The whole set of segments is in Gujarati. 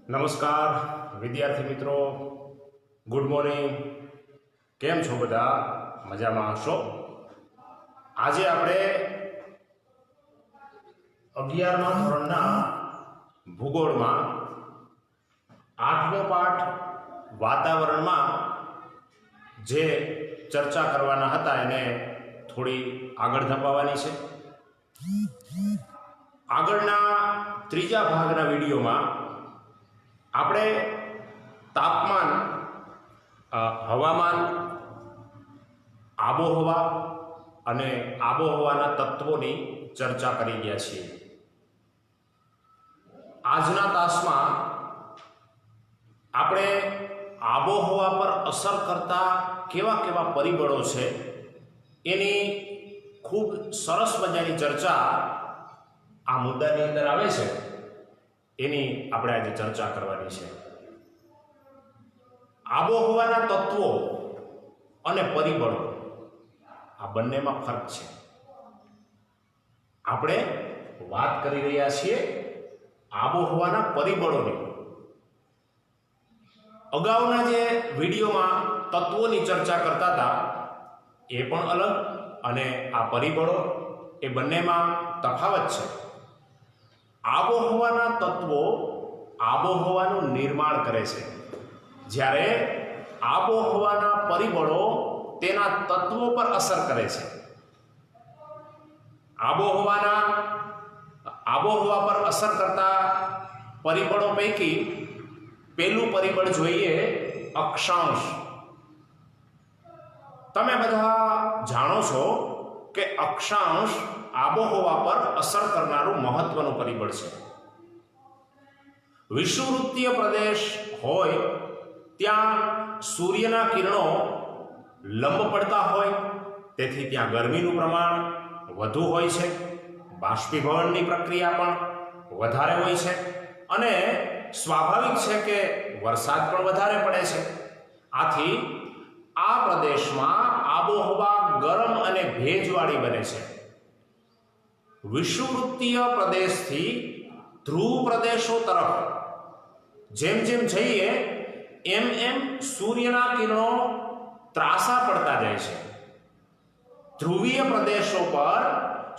નમસ્કાર વિદ્યાર્થી મિત્રો, ગુડ મોર્નિંગ. કેમ છો બધા? મજામાં હશો? આજે આપણે 11મા ધોરણના ભૂગોળમાં 8મો પાઠ વાતાવરણમાં જે ચર્ચા કરવાના હતા એને થોડી આગળ ધપાવવાની છે. આગળના ત્રીજા ભાગના વિડીયોમાં આપણે તાપમાન, હવામાન, આબોહવા અને આબોહવાના તત્વોની ચર્ચા કરી ગયા છીએ. આજના તાસમાં આપણે આબોહવા પર અસર કરતા કેવા કેવા પરિબળો છે એની ખૂબ સરસ મજાની ચર્ચા આ મુદ્દાની અંદર આવે છે. એની આપણે આજે ચર્ચા કરવાની છે. આબોહવાના તત્વો અને પરિબળો આ બંનેમાં ફરક છે. આપણે વાત કરી રહ્યા છીએ આબોહવાના પરિબળોની. અગાઉના જે વિડીયોમાં તત્વોની ચર્ચા કરતા હતા એ પણ અલગ, અને આ પરિબળો એ બંનેમાં તફાવત છે. આબોહવાના તત્વો આબોહવાનું નિર્માણ કરે છે, જ્યારે આબોહવાના પરિબળો તેના તત્વો પર અસર કરે છે. આબોહવા પર અસર કરતા પરિબળો પૈકી પહેલું પરિબળ જોઈએ અક્ષાંશ. તમે બધા જાણો છો કે અક્ષાંશ આબોહવા પર અસર કરનારું મહત્વનું પરિબળ છે. વિષુવવૃત્તીય પ્રદેશ હોય ત્યાં સૂર્યના કિરણો લંબ પડતા હોય, તેથી ત્યાં ગરમીનું પ્રમાણ વધુ હોય છે, બાષ્પીભવનની પ્રક્રિયા પણ વધારે હોય છે, અને સ્વાભાવિક છે કે વરસાદ પણ વધારે પડે છે. આથી આ પ્રદેશમાં આબોહવા ગરમ અને ભેજવાળી બને છે. વિષુવવૃત્તીય પ્રદેશથી ધ્રુવ પ્રદેશો તરફ જેમ જેમ જઈએ એમ એમ સૂર્યના કિરણો ત્રાસા પડતા જાય છે. ધ્રુવીય પ્રદેશો પર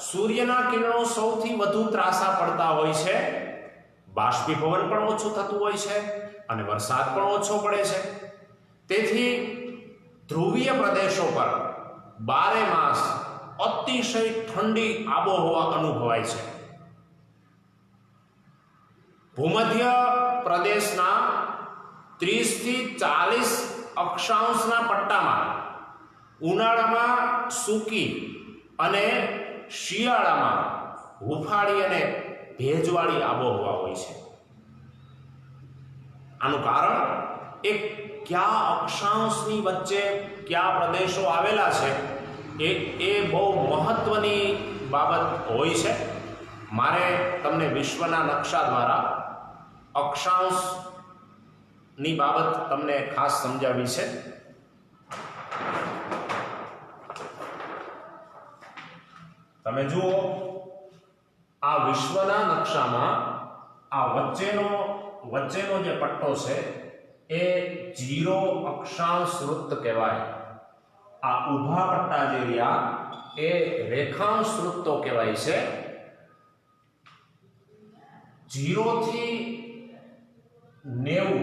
સૂર્યના કિરણો સૌથી વધુ ત્રાસા પડતા હોય છે, બાષ્પીભવન પણ ઓછું થતું હોય છે અને વરસાદ પણ ઓછો પડે છે. તેથી ધ્રુવીય પ્રદેશો પર 12 માસ અતિશય ઠંડી આબોહવા અનુભવાય છે. ભૂમધ્ય પ્રદેશના 30 થી 40 અક્ષાંશના પટ્ટામાં ઉનાળામાં સૂકી અને શિયાળામાં હુંફાળી અને ભેજવાળી આબોહવા હોય છે. આનું કારણ એક કયા અક્ષાંશની વચ્ચે કયા પ્રદેશો આવેલા છે એ બહુ મહત્વની બાબત હોય છે. મારે તમને વિશ્વના નકશા દ્વારા અક્ષાંશની બાબત તમને ખાસ સમજાવી છે. તમે જુઓ, આ વિશ્વના નકશામાં આ વચ્ચેનો જે પટ્ટો છે એ 0 અક્ષાંશ વૃત્ત કહેવાય. આ ઊભા પટ્ટા જે રહ્યા એ રેખાંશ વૃત્તો કહેવાય છે. 0 થી 90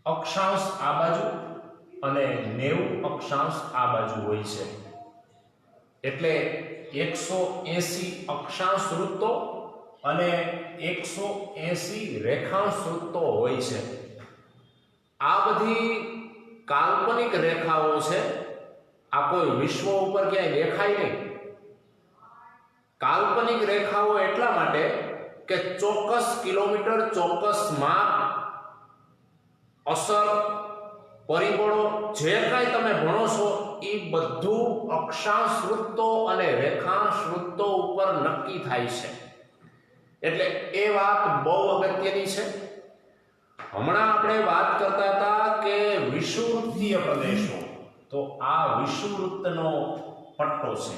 અક્ષાંશ આ બાજુ અને 90 અક્ષાંશ આ બાજુ હોય છે. એટલે 180 અક્ષાંશ વૃત્તો અને 180 રેખાંશ વૃત્તો હોય છે. આ બધી કાલ્પનિક રેખાઓ છે. આ કોઈ વિશ્વ ઉપર ક્યાંય દેખાય નહીં. કાલ્પનિક રેખાઓ એટલા માટે કે ચોક્કસ કિલોમીટર, ચોક્કસ માપ, અસર, પરિબળો જે કાંઈ તમે ભણો છો એ બધું અક્ષાંશ વૃત્તો અને રેખાંશ વૃત્તો ઉપર નક્કી થાય છે. એટલે એ વાત બહુ અગત્યની છે. હમણાં આપણે વાત કરતા હતા કે વિષુવવૃત્તીય પ્રદેશો, તો આ વિષુવવૃત્તનો પટ્ટો છે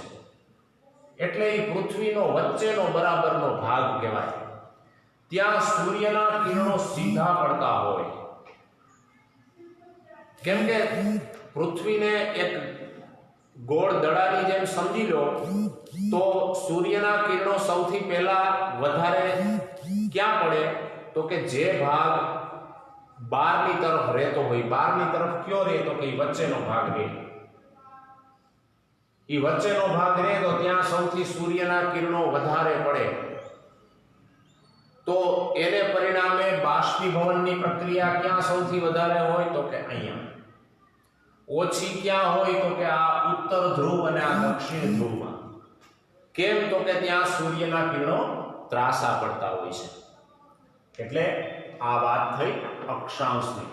એટલે એ પૃથ્વીનો વચ્ચેનો બરાબરનો ભાગ કહેવાય. ત્યાં સૂર્યના કિરણો સીધા પડતા હોય, કેમ કે પૃથ્વીને એક ગોળ દડાની જેમ સમજી લો તો સૂર્યના કિરણો સૌથી પહેલા વધારે ક્યાં પડે તો કે જે ભાગ બહારની તરફ રહેતો હોય, બહારની તરફ કયો રહે તો કે વચ્ચેનો ભાગ રહે, એ વચ્ચેનો ભાગ રહે તો ત્યાં સૌથી સૂર્યના કિરણો વધારે પડે, તો એને પરિણામે બાષ્પીભવનની પ્રક્રિયા ક્યાં સૌથી વધારે હોય તો કે અહીંયા, ઓછી ક્યાં હોય તો કે આ ઉત્તર ધ્રુવ અને આ દક્ષિણ ધ્રુવમાં. કેમ તો કે ત્યાં સૂર્યના કિરણો ત્રાસા પડતા હોય છે. એટલે આ વાત થઈ અક્ષાંશની.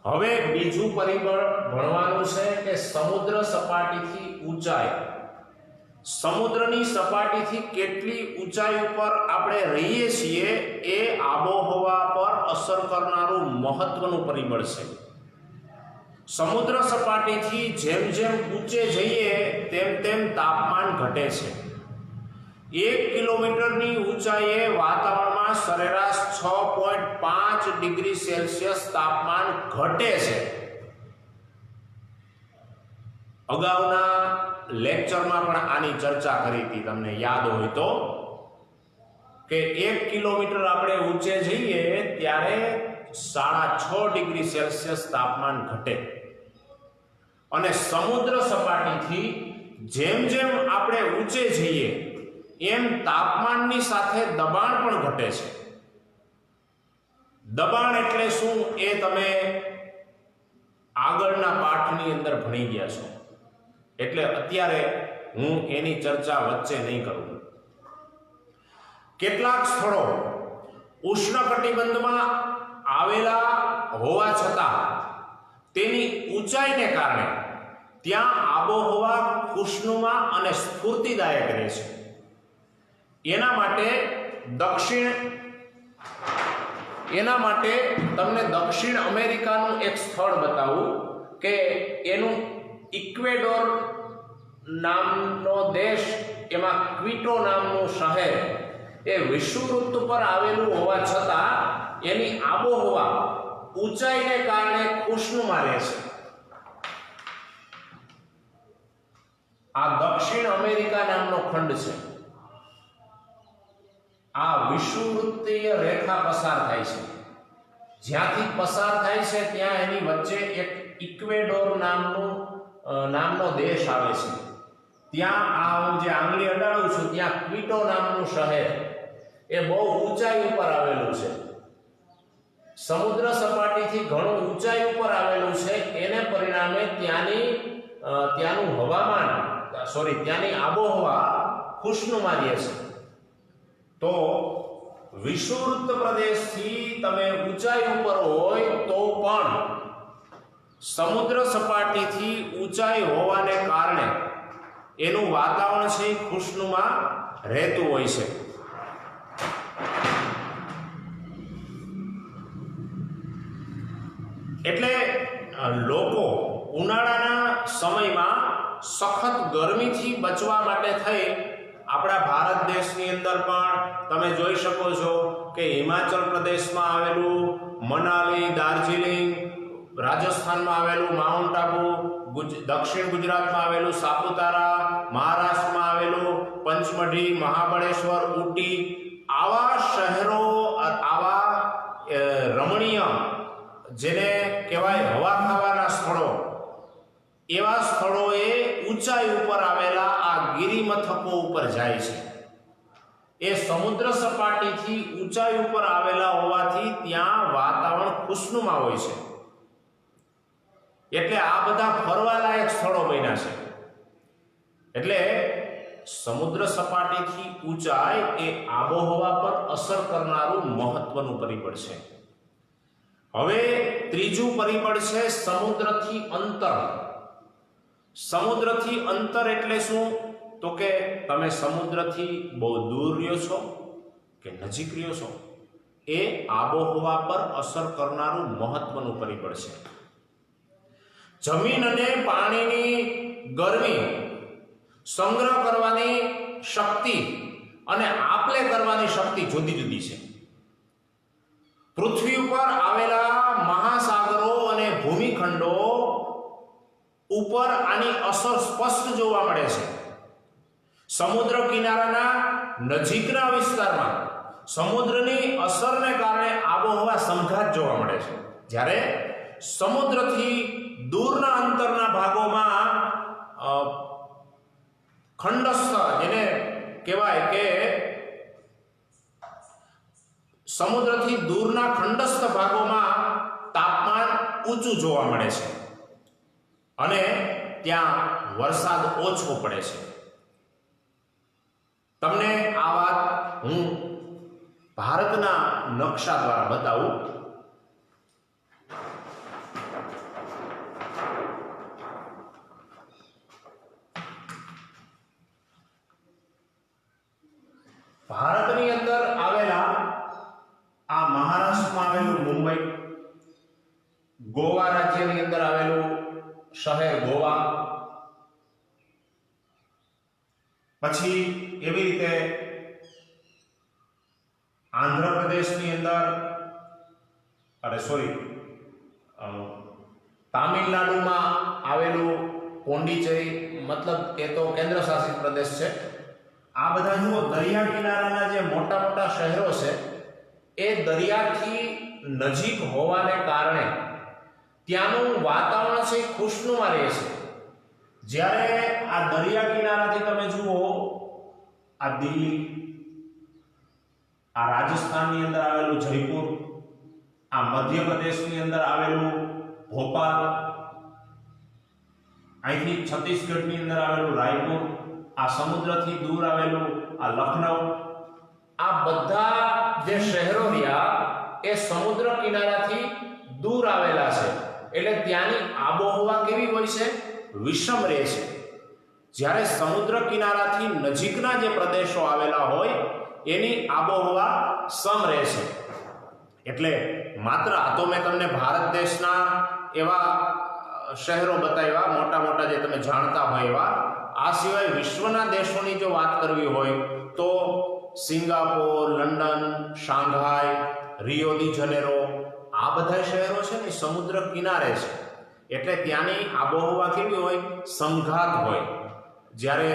હવે બીજું પરિબળ ભણવાનું છે કે સમુદ્ર સપાટીથી ઊંચાઈ. સમુદ્રની સપાટીથી કેટલી ઊંચાઈ ઉપર આપણે રહીએ છીએ એ આબોહવા પર અસર કરનારું મહત્વનું પરિબળ છે. સમુદ્ર સપાટીથી જેમ જેમ ઊંચે જઈએ તેમ તેમ તાપમાન ઘટે છે. 1 કિલોમીટરની ઊંચાઈએ વાતાવરણમાં સરેરાશ 6.5 ડિગ્રી સેલ્સિયસ તાપમાન ઘટે છે. અગાઉના લેક્ચરમાં પણ આની ચર્ચા કરી હતી, તમને યાદ હોય તો, કે 1 કિલોમીટર આપણે ઊંચે જઈએ ત્યારે 6.5 ડિગ્રી સેલ્સિયસ તાપમાન ઘટે. અને સમુદ્ર સપાટીથી જેમ જેમ આપણે ઊંચે જઈએ એમ તાપમાનની સાથે દબાણ પણ ઘટે છે. દબાણ એટલે શું એ તમે આગળના પાઠની અંદર ભણી ગયા છો, એટલે અત્યારે હું એની ચર્ચા વચ્ચે નહીં કરું. કેટલાક સ્થળો ઉષ્ણકટિબંધમાં આવેલા હોવા છતાં તેની ઊંચાઈને કારણે ત્યાં આબોહવા ખુશનુમા અને સ્ફૂર્તિદાયક રહે છે. એના માટે તમને દક્ષિણ અમેરિકાનું એક સ્થળ બતાવું કે એનું ઇક્વેડોર નામનો દેશ, એમાં ક્વિટો નામનું શહેર એ વિષુવવૃત્ત પર આવેલું હોવા છતાં એની આબોહવા ઊંચાઈને કારણે ખુશનુમા રહે છે. આ દક્ષિણ અમેરિકા નામનો ખંડ છે. આ વિષુવવૃત્તીય રેખા પસાર થાય છે. જ્યાંથી પસાર થાય છે ત્યાં એની વચ્ચે એક ઇક્વેડોર નામનો દેશ આવે છે. ત્યાં આ હું જે આંગળી અડાડું છું ત્યાં ક્વિટો નામનું શહેર એ બહુ ઊંચાઈ ઉપર આવેલું છે. સમુદ્ર સપાટીથી ઘણું ઊંચાઈ ઉપર આવેલું છે. એને પરિણામે ત્યાંની આબોહવા ખુશનુમા રહે છે. તો વિષુવવૃત્ત પ્રદેશથી તમે ઊંચાઈ ઉપર હોય તો પણ સમુદ્ર સપાટીથી ઊંચાઈ હોવાને કારણે એનું વાતાવરણ છે ખુશનુમા રહેતું હોય છે. એટલે લોકો ઉનાળાના સમયમાં સખત ગરમીથી બચવા માટે થઈ આપણા ભારત દેશની અંદર પણ તમે જોઈ શકો છો કે હિમાચલ પ્રદેશમાં આવેલું મનાલી, દાર્જિલિંગ, રાજસ્થાનમાં આવેલું માઉન્ટ આબુ, દક્ષિણ ગુજરાતમાં આવેલું સાપુતારા, મહારાષ્ટ્રમાં આવેલું પંચમઢી, મહાબળેશ્વર, ઊટી, આવા શહેરો, આવા રમણીય જેને કહેવાય હવા ખાવાના સ્થળો, એવા સ્થળોએ ઊંચાઈ ઉપર આવેલા આ ગિરિમથકો ઉપર જાય છે. એ સમુદ્ર સપાટીથી ઊંચાઈ ઉપર આવેલા હોવાથી ત્યાં વાતાવરણ ખુશનુમા હોય છે. એટલે આ બધા ફરવાલાયક સ્થળો બન્યા છે. એટલે સમુદ્ર સપાટીથી ઊંચાઈ એ આબોહવા પર અસર કરનારું મહત્વનું પરિબળ છે. હવે ત્રીજું પરિબળ છે સમુદ્રથી અંતર. સમુદ્રથી અંતર એટલે શું તો કે તમે સમુદ્રથી બહુ દૂર રહ્યો છો કે નજીક રહ્યો છો, એ આબોહવા પર અસર કરનારું મહત્વનું પરિબળ છે. જમીન અને પાણીની ગરમી સંગ્રહ કરવાની શક્તિ અને આપલે કરવાની શક્તિ જુદી જુદી છે. પૃથ્વી ઉપર આવેલા મહાસાગરો અને ભૂમિખંડો ઉપર આની અસર સ્પષ્ટ જોવા મળે છે. સમુદ્ર કિનારાના નજીકના વિસ્તારમાં સમુદ્રની અસરને કારણે આબોહવા સંઘાત જોવા મળે છે. જ્યારે સમુદ્રથી દૂરના અંતરના ભાગોમાં ખંડસ્થ, જેને કહેવાય કે સમુદ્રથી દૂરના ખંડસ્થ ભાગોમાં તાપમાન ઊંચું જોવા મળે છે અને ત્યાં વરસાદ ઓછો પડે છે. તમને આ વાત હું ભારતના નકશા દ્વારા બતાવું. ભારતની અંદર આવેલા આ મહારાષ્ટ્રમાં આવેલું મુંબઈ, ગોવા રાજ્યની અંદર આવેલું શહેર ગોવા, પછી એવી રીતે આંધ્રપ્રદેશની અંદર તામિલનાડુમાં આવેલું પોંડિચેરી, મતલબ એ તો કેન્દ્ર શાસિત પ્રદેશ છે. આ બધા જુઓ દરિયા કિનારાના જે મોટા મોટા શહેરો છે એ દરિયાથી નજીક હોવાને કારણે ત્યાંનું વાતાવરણ છે ખુશનુમા રહે છે. જ્યારે આ દરિયા કિનારાથી તમે જુઓ આ દિલ્હી, આ રાજસ્થાનની અંદર આવેલું જયપુર, આ મધ્યપ્રદેશની અંદર આવેલું ભોપાલ, અહીંથી છત્તીસગઢની અંદર આવેલું રાયપુર, આ સમુદ્રથી દૂર આવેલું આ લખનઉ, આ બધા જે શહેરો રહ્યા એ સમુદ્ર કિનારાથી દૂર આવેલા છે. એટલે ત્યાંની આબોહવા કેવી હોય છે? વિષમ રહે છે. જ્યારે સમુદ્ર કિનારાથી નજીકના જે પ્રદેશો આવેલા હોય એની આબોહવા સમ રહે છે. એટલે માત્ર આ તો મેં તમને ભારત દેશના એવા શહેરો બતાવ્યા, મોટા મોટા જે તમે જાણતા હોય એવા. આ સિવાય વિશ્વના દેશોની જો વાત કરવી હોય તો સિંગાપોર, લંડન, શાંઘાઈ, રિયો દી જનેરો, આ બધા શહેરો છે ને સમુદ્ર કિનારે છે. એટલે ત્યાંની આબોહવા કેવી હોય? સંઘાત હોય. જ્યારે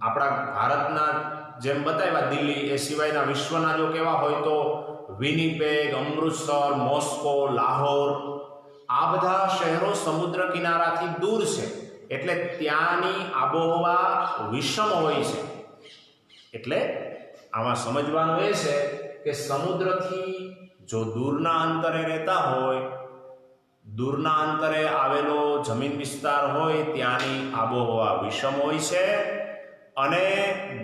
આપણા ભારતના જેમ બતાવ્યા દિલ્હી, એ સિવાયના વિશ્વના જો કેવા હોય તો વિનીપેગ, અમૃતસર, મોસ્કો, લાહોર, આ બધા શહેરો સમુદ્ર કિનારાથી દૂર છે. એટલે ત્યાંની આબોહવા વિષમ હોય છે. એટલે આમાં સમજવાનું એ છે કે સમુદ્રથી જો દૂરના અંતરે રહેતા હોય, દૂરના અંતરે આવેલો જમીન વિસ્તાર હોય, ત્યાંની આબોહવા વિષમ હોય છે. અને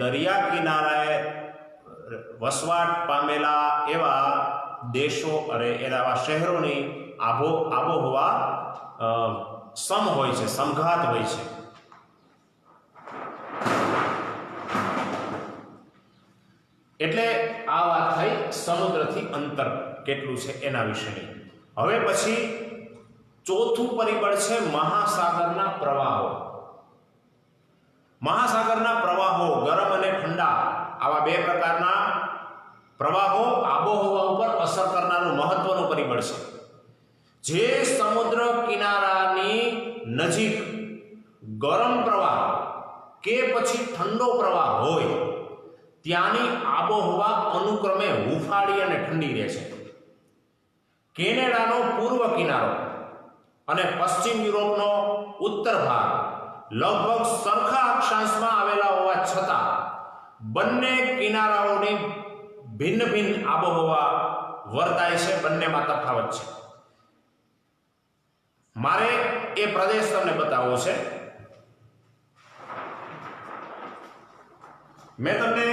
દરિયા કિનારાએ વસવાટ પામેલા એવા દેશો અને એવા શહેરોની આબોહવા સમ હોય છે, સમઘાત હોય છે. એટલે આ વાત થઈ સમુદ્રથી અંતર કેટલું છે એના વિશેની. હવે પછી ચોથું પરિબળ છે મહાસાગરના પ્રવાહો. મહાસાગરના પ્રવાહો ગરમ અને ઠંડા, આવા બે પ્રકારના પ્રવાહો આબોહવા ઉપર અસર કરનારું મહત્વનું પરિબળ છે. જે સમુદ્ર કિનારાની નજીક ગરમ પ્રવાહ કે પછી ઠંડો પ્રવાહ હોય ત્યાંની આબોહવા અનુક્રમે હુંફાળી અને ઠંડી રહે છે. કેનેડાનો પૂર્વ કિનારો અને પશ્ચિમ યુરોપનો ઉત્તર ભાગ લગભગ સરખા અક્ષાંશમાં આવેલા હોવા છતાં બંને કિનારાઓની ભિન્ન ભિન્ન આબોહવા વર્તાય છે. બંનેમાં તફાવત છે. મારે એ પ્રદેશ તમને બતાવવો છે. મેં તમને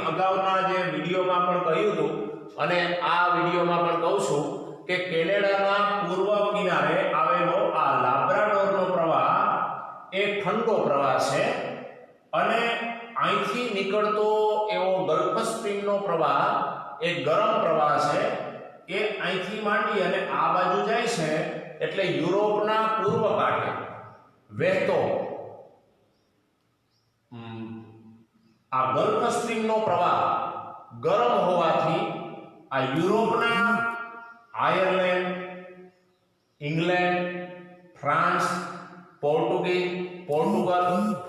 અગાઉના જે વિડીયોમાં પણ કહ્યું હતું અને આ વિડીયોમાં પણ કહું છું કે કેનેડાના પૂર્વ કિનારે આવેલો આ લાબ્રાડોરનો પ્રવાહ એ ઠંડો પ્રવાહ છે અને અહીંથી નીકળતો એવો ગલ્ફ સ્ટ્રીમનો પ્રવાહ એ ગરમ પ્રવાહ છે. એ અહીંથી માંડી અને આ બાજુ જાય છે એટલે યુરોપના પૂર્વ કાંઠે વહેતો આ ગલ્ફ સ્ટ્રીમનો પ્રવાહ ગરમ હોવાથી આ યુરોપના Ireland, England, France, Portugal,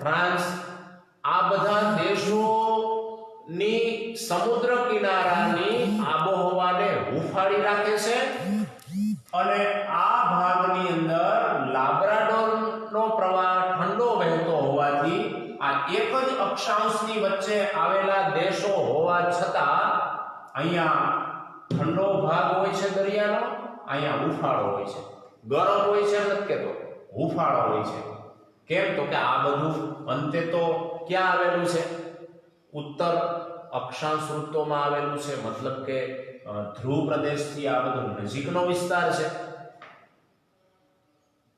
France આ બધા દેશોની સમુદ્ર કિનારાની આબોહવાને હૂંફાળી રાખે છે અને આ ભાગની અંદર લાબ્રાડોરનો પ્રવાહ ઠંડો વહેતો હોવાથી આ એક જ અક્ષાંશની વચ્ચે આવેલા દેશો હોવા છતાં અહીંયા ઠંડો ભાગ હોય છે દરિયાનો, અહીંયા હૂંફાળો હોય છે. ગરમ હોય છે નથી કહેતો, હૂંફાળો હોય છે. કેમ? તો કે આ બધું અંતે તો ક્યાં આવેલું છે? ઉત્તર અક્ષાંશ વૃત્તોમાં આવેલું છે. મતલબ કે ધ્રુવ પ્રદેશથી આ બધું નજીકનો વિસ્તાર છે.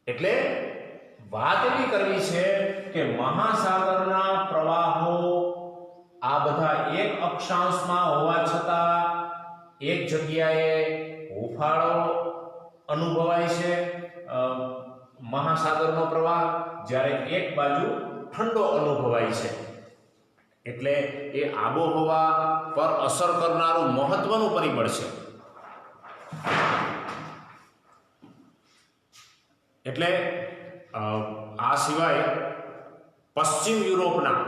એટલે વાત એવી કરવી છે કે મહાસાગરના પ્રવાહો આ બધા એક અક્ષાંશમાં હોવા છતાં એક જગ્યાએ હૂંફાળો અનુભવાય છે મહાસાગરનો પ્રવાહ, જ્યારે એક બાજુ ઠંડો અનુભવાય છે. એટલે એ આબોહવા પર અસર કરનારું મહત્વનું પરિબળ છે. એટલે આ સિવાય પશ્ચિમ યુરોપના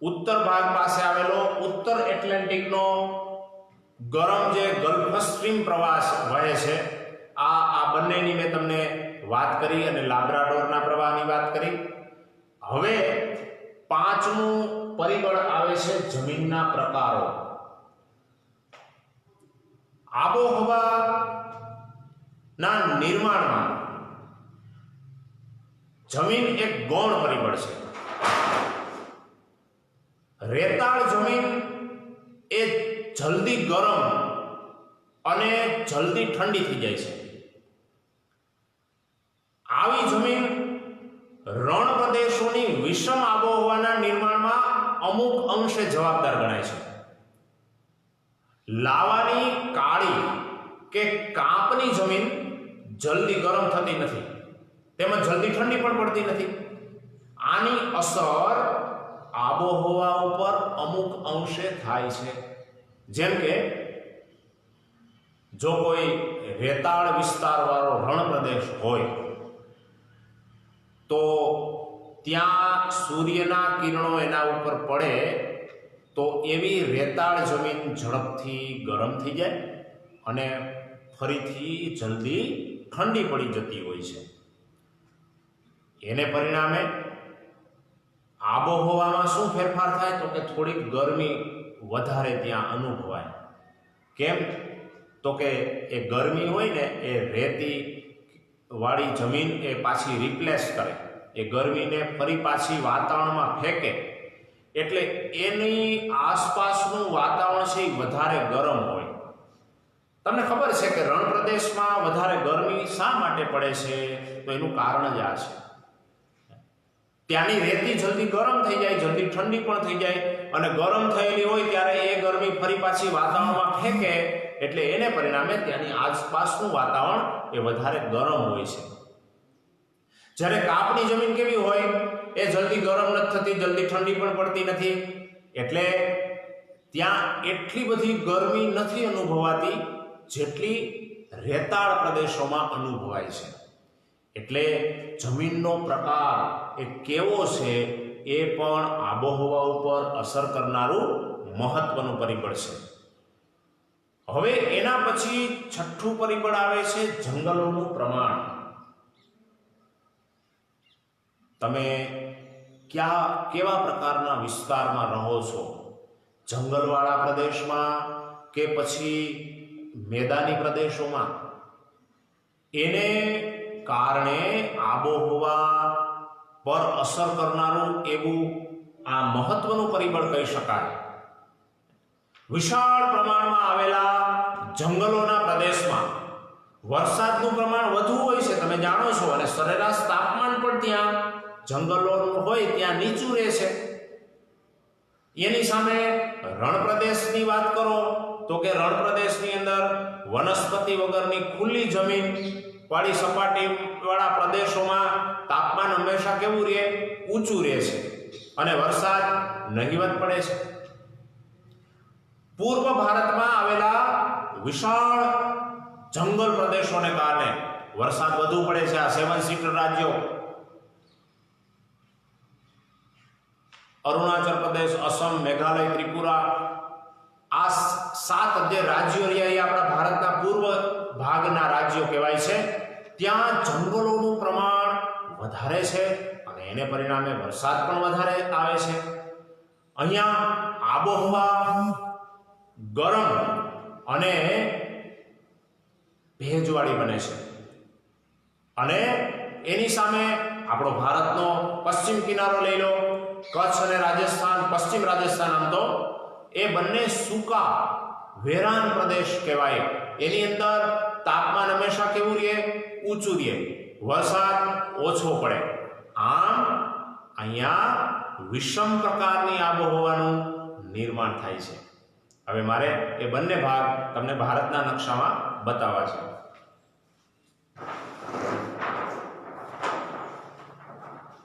ઉત્તર ભાગ પાસે આવેલો ઉત્તર એટલાન્ટિકનો ગરમ જે ગલ્ફ સ્ટ્રીમ પ્રવાહ વહે છે, આ બંનેની મેં તમને વાત કરી અને લાબ્રાડોરના પ્રવાહની વાત કરી. હવે પાંચમું પરિબળ આવે છે જમીનના પ્રકારો. આબોહવાના નિર્માણમાં જમીન એક ગૌણ પરિબળ છે. રેતાળ જમીન એ જલ્દી ગરમ અને જલ્દી ઠંડી થઈ જાય છે. આવી જમીન રણ પ્રદેશોની વિષમ આબોહવાના નિર્માણમાં અમુક અંશે જવાબદાર ગણાય છે. લાવાની કાળી કે કાપની જમીન જલ્દી ગરમ થતી નથી, તેમજ જલ્દી ઠંડી પણ પડતી નથી. આની અસર આબોહવા ઉપર અમુક અંશે થાય છે. જેમ કે જો કોઈ રેતાળ વિસ્તારવાળો રણ પ્રદેશ હોય તો ત્યાં સૂર્યના કિરણો એના ઉપર પડે તો એવી રેતાળ જમીન ઝડપથી ગરમ થઈ જાય અને ફરીથી જલ્દી ઠંડી પડી જતી હોય છે. એને પરિણામે આબોહવામાં શું ફેરફાર થાય? તો કે થોડીક ગરમી વધારે ત્યાં અનુભવાય. કેમ? તો કે એ ગરમી હોય ને એ રેતી વાળી જમીન એ પાછી રિપ્લેસ કરે, એ ગરમીને ફરી પાછી વાતાવરણમાં ફેંકે, એટલે એની આસપાસનું વાતાવરણ છે એ વધારે ગરમ હોય. તમને ખબર છે કે રણ પ્રદેશમાં વધારે ગરમી શા માટે પડે છે? તો એનું કારણ જ આ છે. ત્યાંની રેતી જલ્દી ગરમ થઈ જાય, જલ્દી ઠંડી પણ થઈ જાય, અને ગરમ થયેલી હોય ત્યારે એ ગરમી ફરી પાછી વાતાવરણમાં ફેંકે, એટલે એને પરિણામે ત્યાંની આસપાસનું વાતાવરણ એ વધારે ગરમ હોય છે. જ્યારે કાપની જમીન કેવી હોય? એ જલ્દી ગરમ નથી થતી, જલ્દી ઠંડી પણ પડતી નથી, એટલે ત્યાં એટલી બધી ગરમી નથી અનુભવાતી જેટલી રેતાળ પ્રદેશોમાં અનુભવાય છે. એટલે જમીનનો પ્રકાર એ કેવો છે એ પણ આબોહવા ઉપર અસર કરનારું મહત્વનું પરિબળ છે. હવે એના પછી છઠ્ઠું પરિબળ આવે છે જંગલોનું પ્રમાણ. તમે કેવા પ્રકારના વિસ્તારમાં રહો છો? જંગલવાળા પ્રદેશમાં કે પછી મેદાની પ્રદેશોમાં? એને કારણે આબોહવા પર અસર કરનારું એવું આ મહત્વનું પરિબળ કહી શકાય. વિશાળ પ્રમાણમાં આવેલા જંગલોના પ્રદેશમાં વરસાદનું પ્રમાણ વધુ હોય છે, તમે જાણો છો, અને સરેરાશ તાપમાન પણ ત્યાં જંગલોનું હોય ત્યાં નીચું રહે છે. એની સામે રણ પ્રદેશની વાત કરો તો કે રણ પ્રદેશની અંદર વનસ્પતિ વગરની ખુલ્લી જમીન વાળી સપાટી વાળા પ્રદેશોમાં તાપમાન હંમેશા કેવું રહે? ઊંચું રહે છે અને વરસાદ નહિવત પડે છે. પૂર્વ ભારતમાં આવેલા વિશાળ જંગલ પ્રદેશોને કારણે વરસાદ વધુ પડે છે. આ 7 સીટર રાજ્યો અરુણાચલ પ્રદેશ, અસમ, મેઘાલય, ત્રિપુરા, આ 7 જે રાજ્યો રહ્યા એ આપણા ભારતના પૂર્વ ભાગના રાજ્યો કહેવાય છે. ત્યાં જંગલોનું પ્રમાણ વધારે છે અને એને પરિણામે વરસાદ પણ વધારે આવે છે. અહીંયા આબોહવા ગરમ અને ભેજવાળી બને છે અને એની સામે આપણો ભારતનો પશ્ચિમ કિનારો લઈ લો, કચ્છ અને રાજસ્થાન, પશ્ચિમ રાજસ્થાન, આમ તો એ બંને સૂકા વેરાન પ્રદેશ કહેવાય. એની અંદર તાપમાન હંમેશા કેવું રહે? ઊંચું રહે, વરસાદ ઓછો પડે. આમ અહીંયા વિષમ પ્રકારની આબોહવાનું નિર્માણ થાય છે. હવે મારે એ બંને ભાગ તમને ભારતના નકશામાં બતાવવા છે.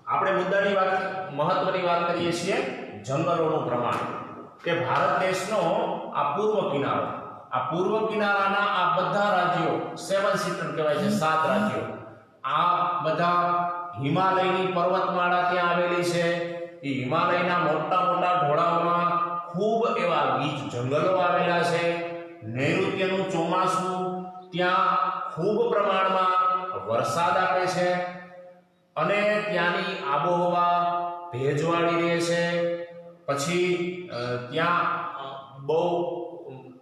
આપણે મુદ્દાની વાત, મહત્વની વાત કરીએ છીએ જંગલોનું પ્રમાણ, કે ભારત દેશનો આ પૂર્વ કિનારો, આ પૂર્વ કિનારાના આ બધા રાજ્યો 7 સીટર કહેવાય છે, 7 રાજ્યો, આ બધા હિમાલયની પર્વતમાળા ત્યાં આવેલી છે. એ હિમાલયના મોટા મોટા ઢોળાવમાં ખૂબ એવા ગીચ જંગલો આવેલા છે. નૈઋત્યનું ચોમાસું ત્યાં ખૂબ પ્રમાણમાં વરસાદ આપે છે અને ત્યાંની આબોહવા ભેજવાળી રહે છે. પછી ત્યાં બહુ,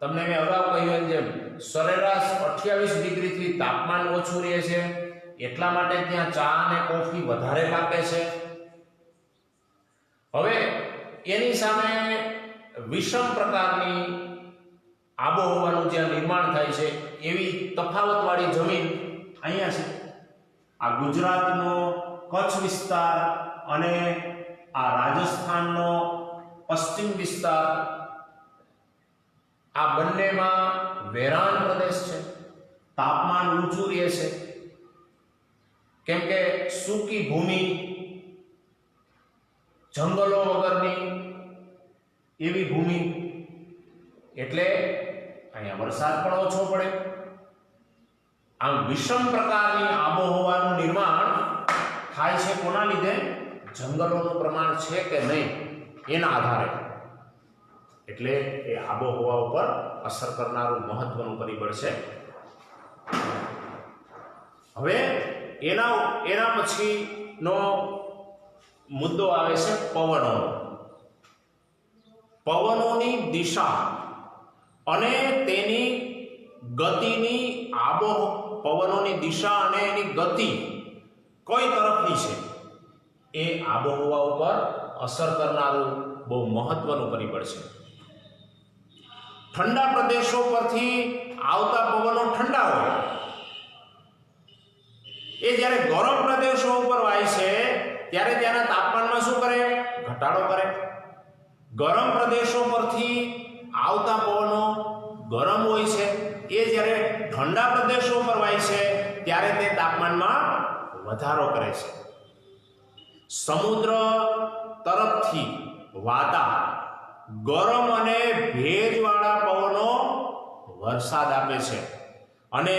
તમને મેં અગાઉ કહ્યું જેમ, સરેરાશ 28 ડિગ્રીથી તાપમાન ઓછું રહે છે. એટલા માટે ત્યાં ચા અને કોફી વધારે પાકે છે. હવે એની સામે વિષમ પ્રકારની આબોહવાનું જ્યાં નિર્માણ થાય છે એવી તફાવતવાળી જમીન અહીંયા છે. આ ગુજરાતનો કચ્છ વિસ્તાર અને આ રાજસ્થાનનો પશ્ચિમ વિસ્તાર, આ બંનેમાં વેરાન પ્રદેશ છે. તાપમાન ઊંચું રહે છે કેમ કે સૂકી ભૂમિ, જંગલો વગરની એવી ભૂમિ, એટલે અહીંયા વરસાદ પણ ઓછો પડે. આમ વિષમ પ્રકારની આબોહવાનું નિર્માણ થાય છે. કોના લીધે? જંગલોનું પ્રમાણ છે કે નહીં એના આધારે. એટલે એ આબોહવા ઉપર અસર કરનારું મહત્વનું પરિબળ છે. હવે એના પછીનો મુદ્દો આવે છે પવનો. પવનોની દિશા અને તેની ગતિની પવનોની દિશા અને એની ગતિ કઈ તરફની છે એ આબોહવા ઉપર અસર કરનારું બહુ મહત્વનું પરિબળ છે. ઠંડા પ્રદેશો પરથી આવતા પવનો ઠંડા હોય, એ જ્યારે ગરમ પ્રદેશો ઉપર વાય છે ત્યારે ત્યાંના તાપમાનમાં શું કરે? ઘટાડો કરે. ગરમ પ્રદેશો પરથી આવતા પવનો ગરમ હોય છે, એ જ્યારે ઠંડા પ્રદેશો પર વાય છે ત્યારે તે તાપમાનમાં વધારો કરે છે. સમુદ્ર તરફથી વાતા ગરમ અને ભેજવાળા પવનો વરસાદ આપે છે અને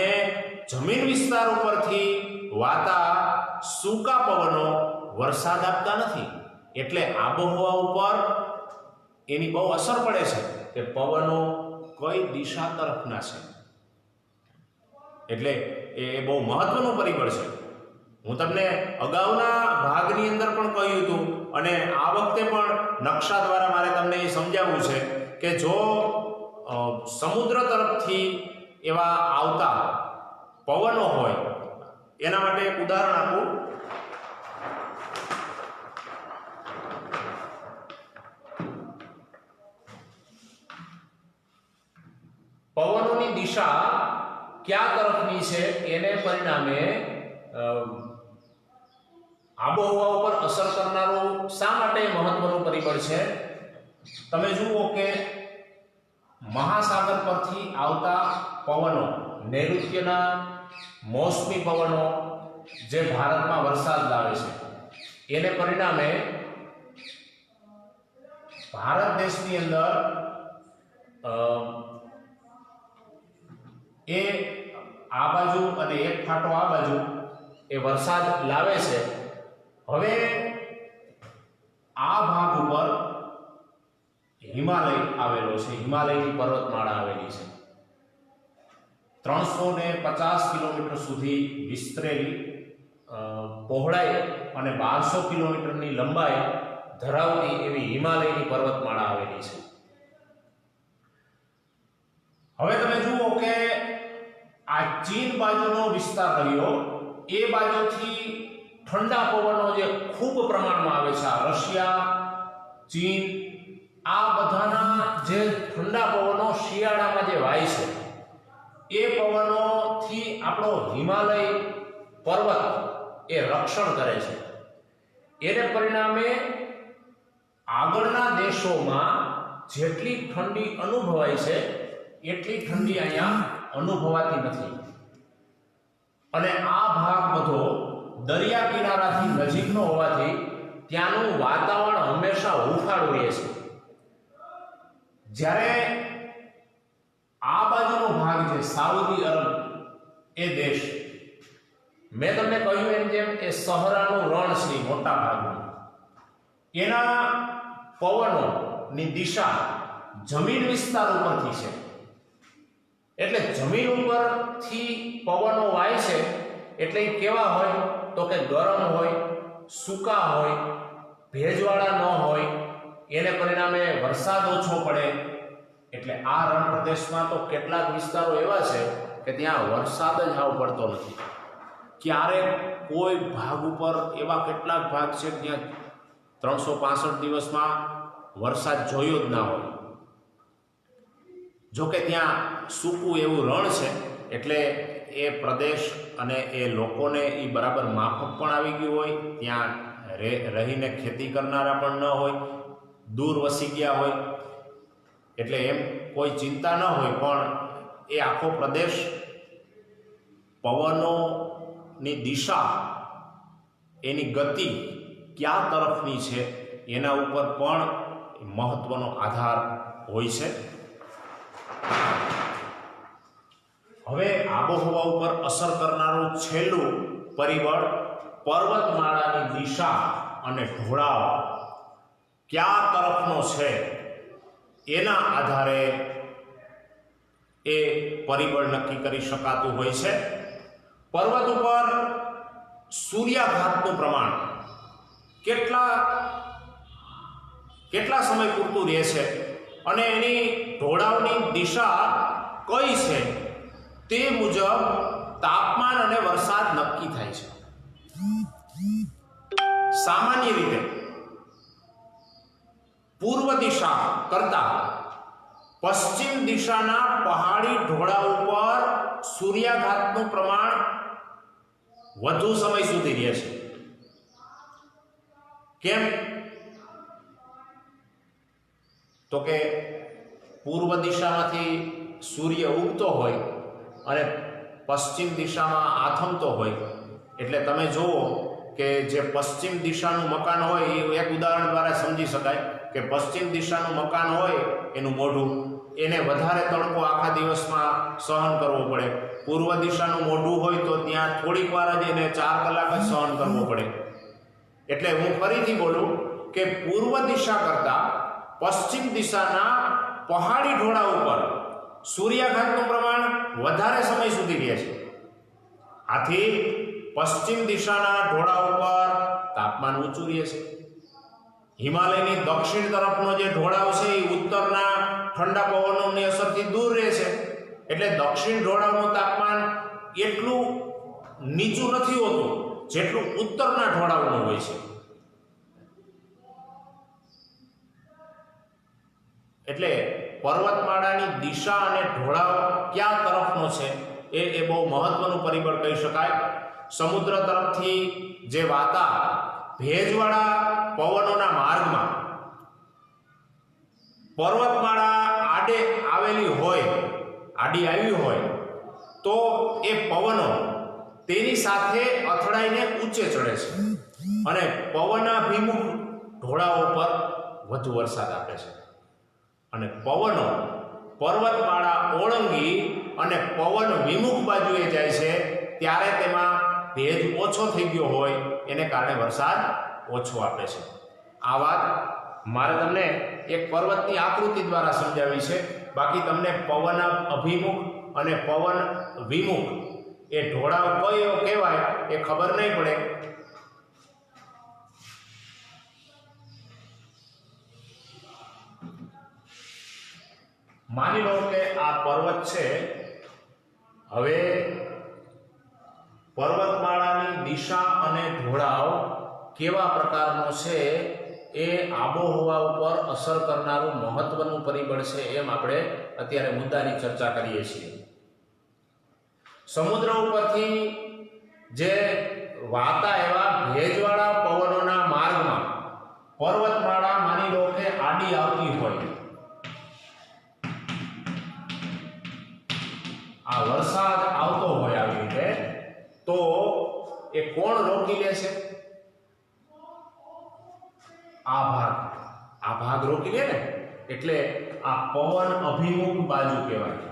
જમીન વિસ્તાર ઉપરથી વાતા સૂકા પવનો વરસાદ આપતા નથી. એટલે આબોહવા ઉપર એની બહુ અસર પડે છે કે પવનો કઈ દિશા તરફના છે. એટલે એ બહુ મહત્વનું પરિબળ છે. હું તમને અગાઉના ભાગની અંદર પણ કહ્યું હતું અને આ વખતે પણ નકશા દ્વારા મારે તમને એ સમજાવવું છે કે જો સમુદ્ર તરફથી એવા આવતા પવનો હોય, એના માટે એક ઉદાહરણ આપું. પવનોની દિશા ક્યાં તરફની છે એને પરિણામે આબોહવા ઉપર અસર કરનારું શા માટે મહત્વનું પરિબળ છે? તમે જુઓ કે મહાસાગર પરથી આવતા પવનો, નૈઋત્યના મોસમી પવનો જે ભારતમાં વરસાદ લાવે છે, એને પરિણામે ભારત દેશની અંદર એ આ બાજુ અને એક ફાટો આ બાજુ એ વરસાદ લાવે છે. હવે આ ભાગ ઉપર હિમાલય આવેલો છે, હિમાલયની પર્વતમાળા આવેલી છે. 350 કિલોમીટર સુધી વિસ્તરેલી પહોળાઈ અને 1200 કિલોમીટરની લંબાઈ ધરાવતી એવી હિમાલયની પર્વતમાળા આવેલી છે. હવે તમે જુઓ કે આ ચીન બાજુનો વિસ્તાર રહ્યો, એ બાજુથી ઠંડા પવનો જે ખૂબ પ્રમાણમાં આવે છે, આ રશિયા, ચીન, આ બધાના જે ઠંડા પવનો શિયાળામાં જે વાય છે, એ પવનોથી આપણો હિમાલય પર્વત એ રક્ષણ કરે છે. એને પરિણામે આગળના દેશોમાં જેટલી ઠંડી અનુભવાય છે એટલી ઠંડી અહીંયા અનુભવાતી નથી. અને આ ભાગ બધો દરિયા કિનારાથી નજીકનો હોવાથી ત્યાંનું વાતાવરણ હંમેશા હૂંફાળું રહે છે. જ્યારે આ બાજુનો ભાગ છે સાઉદી અરબ, એ દેશ, મેં તમને કહ્યું એમ જેમ એ સહરાનું રણ છે મોટા ભાગનું, એના પવનોની દિશા જમીન વિસ્તાર ઉપરથી છે. એટલે જમીન ઉપરથી પવનો વાય છે એટલે એ કેવા હોય તો કે ગરમ હોય, સૂકા હોય, ભેજવાળા ન હોય. એને પરિણામે વરસાદ ઓછો પડે. એટલે આ રણ પ્રદેશમાં તો કેટલાક વિસ્તારો એવા છે કે ત્યાં વરસાદ જ હાવ પડતો નથી. ક્યારેક કોઈ ભાગ ઉપર એવા કેટલાક ભાગ છે જ્યાં 365 દિવસમાં વરસાદ જોયો જ ના હોય. જોકે ત્યાં સૂકું એવું રણ છે એટલે એ પ્રદેશ અને એ લોકોને એ બરાબર માફક પણ આવી ગયું હોય, ત્યાં રહીને ખેતી કરનારા પણ ન હોય, દૂર વસી ગયા હોય, એટલે એમ કોઈ ચિંતા ન હોય. પણ એ આખો પ્રદેશ પવનોની દિશા, એની ગતિ ક્યાં તરફની છે એના ઉપર પણ મહત્વનો આધાર હોય છે. હવે આબોહવા ઉપર અસર કરનારું છેલ્લું પરિબળ પર્વતમાળાની દિશા અને ઢોળાવ ક્યાં તરફનો છે એના આધારે એ પરિબળ નક્કી કરી શકાતું હોય છે. પર્વત ઉપર સૂર્યાઘાતનું પ્રમાણ કેટલા સમય પૂરતું રહે છે અને એની ઢોળાવની દિશા કઈ છે તે મુજબ તાપમાન અને વરસાદ નક્કી થાય છે. સામાન્ય રીતે પૂર્વ દિશા કરતા પશ્ચિમ દિશાના પહાડી ઢોળા ઉપર સૂર્યાઘાતનું પ્રમાણ વધુ સમય સુધી રહે છે. કેમ? તો કે પૂર્વ દિશામાંથી સૂર્ય ઉગતો હોય અને પશ્ચિમ દિશામાં આથમતો હોય. એટલે તમે જુઓ કે જે પશ્ચિમ દિશાનું મકાન હોય, એ એક ઉદાહરણ દ્વારા સમજી શકાય કે પશ્ચિમ દિશાનું મકાન હોય એનું મોઢું, એને વધારે તડકો આખા દિવસમાં સહન કરવો પડે. પૂર્વ દિશાનું મોઢું હોય તો ત્યાં થોડીક વાર જ એને 4 કલાક જ સહન કરવો પડે. એટલે હું ફરીથી બોલું કે પૂર્વ દિશા કરતા પશ્ચિમ દિશાના પહાડી ઢોળા ઉપર સૂર્યાઘાતનું પ્રમાણ વધારે સમય સુધી રહે છે. આથી પશ્ચિમ દિશાના ઢોળા ઉપર તાપમાન ઊંચું રહે છે. હિમાલયની દક્ષિણ તરફનો જે ઢોળાવ છે એ ઉત્તરના ઠંડા પવનોની અસરથી દૂર રહે છે. એટલે દક્ષિણ ઢોળાવનું તાપમાન એટલું નીચું નથી હોતું જેટલું ઉત્તરના ઢોળાવનું હોય છે. એટલે પર્વતમાળાની દિશા અને ઢોળાવ ક્યાં તરફનો છે એ બહુ મહત્વનું પરિબળ કહી શકાય. સમુદ્ર તરફથી જે વાતા ભેજવાળા પવનોના માર્ગમાં પર્વતમાળા આડી આવી હોય તો એ પવનો તેની સાથે અથડાઈને ઊંચે ચડે છે અને પવનાભિમુખ ઢોળાવો પર વધુ વરસાદ આપે છે. અને પવનો પર્વતમાળા ઓળંગી અને પવન વિમુખ બાજુએ જાય છે ત્યારે તેમાં ભેજ ઓછો થઈ ગયો હોય એને કારણે વરસાદ ઓછો આપે છે. આ વાત મારે તમને એક પર્વતની આકૃતિ દ્વારા સમજાવી છે. બાકી તમને પવન અભિમુખ અને પવન વિમુખ એ ઢોળાવ કયો કહેવાય એ ખબર નહીં પડે. માની લો કે આ પર્વત છે. હવે પર્વતમાળાની દિશા અને ઢોળાવ કેવા પ્રકારનો છે એ આબોહવા ઉપર અસર કરનારું મહત્વનું પરિબળ છે એમ આપણે અત્યારે મુદ્દાની ચર્ચા કરીએ છીએ. સમુદ્ર ઉપરથી જે વાતા એવા ભેજવાળા પવનોના માર્ગમાં પર્વતમાળા માની લો કે આડી આવતી હોય, આ વરસાદ આવતો હોય આવી રીતે, તો એ કોણ રોકી લે છે? આ ભાગ રોકી લે ને, એટલે આ પવન અભિમુખ બાજુ કહેવાય.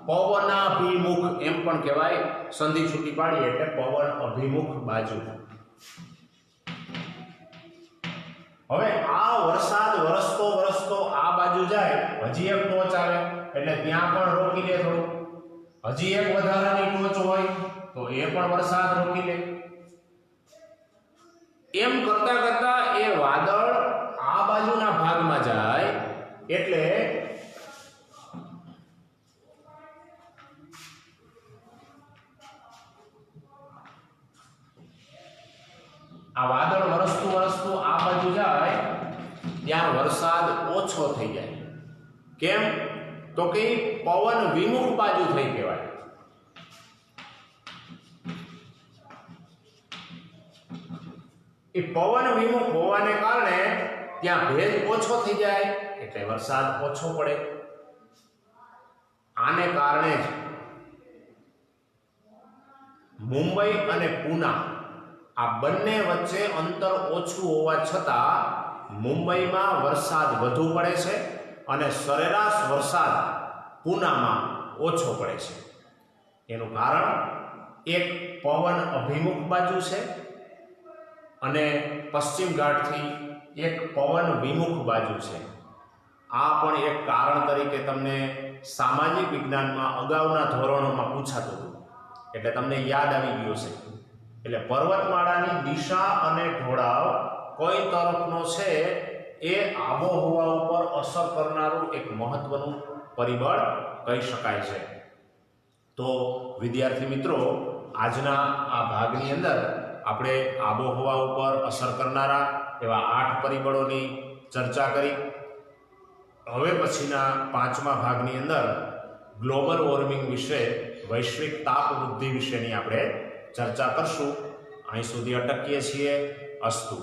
પવનાભિમુખ એમ પણ કહેવાય. સંધિ છૂટી પાડીએ એટલે પવન અભિમુખ બાજુ. હવે આ વરસાદ વરસતો આ બાજુ જાય, હજી એક ટોચ આવે એટલે ત્યાં પણ રોકી લે થોડું. હજી એક વધારાની ટોચ હોય તો એ પણ વરસાદ રોકી લે. એમ કરતા કરતા એ વાદળ આ બાજુના ભાગમાં જાય એટલે આ વાદળ વરસતું આ બાજુ જાય ત્યાં વરસાદ ઓછો થઈ જાય. કેમ? તો કે પવન વિમુખ બાજુ થઈ કહેવાય. એ પવન વિમુખ હોવાને કારણે ત્યાં ભેજ ઓછો થઈ જાય એટલે વરસાદ ઓછો પડે. આને કારણે જ મુંબઈ અને પૂના આ બંને વચ્ચે અંતર ઓછું હોવા છતાં મુંબઈમાં વરસાદ વધુ પડે છે અને સરેરાશ વરસાદ પૂનામાં ઓછો પડે છે. એનું કારણ એક પવન અભિમુખ બાજુ છે અને પશ્ચિમ ઘાટથી એક પવન વિમુખ બાજુ છે. આ પણ એક કારણ તરીકે તમને સામાજિક વિજ્ઞાનમાં અગાઉના ધોરણોમાં પૂછાતું હતું એટલે તમને યાદ આવી ગયું છે. એટલે પર્વતમાળાની દિશા અને ઢોળાવ કઈ તરફનો છે એ આબોહવા ઉપર અસર કરનારું એક મહત્વનું પરિબળ કહી શકાય છે. તો વિદ્યાર્થી મિત્રો, આજના આ ભાગની અંદર આપણે આબોહવા ઉપર અસર કરનારા એવા 8 પરિબળોની ચર્ચા કરી. હવે પછીના 5મા ભાગની અંદર ગ્લોબલ વોર્મિંગ વિશે, વૈશ્વિક તાપ વૃદ્ધિ વિશેની આપણે ચર્ચા કરશું. અહીં સુધી અટકીએ છીએ. અસ્તુ.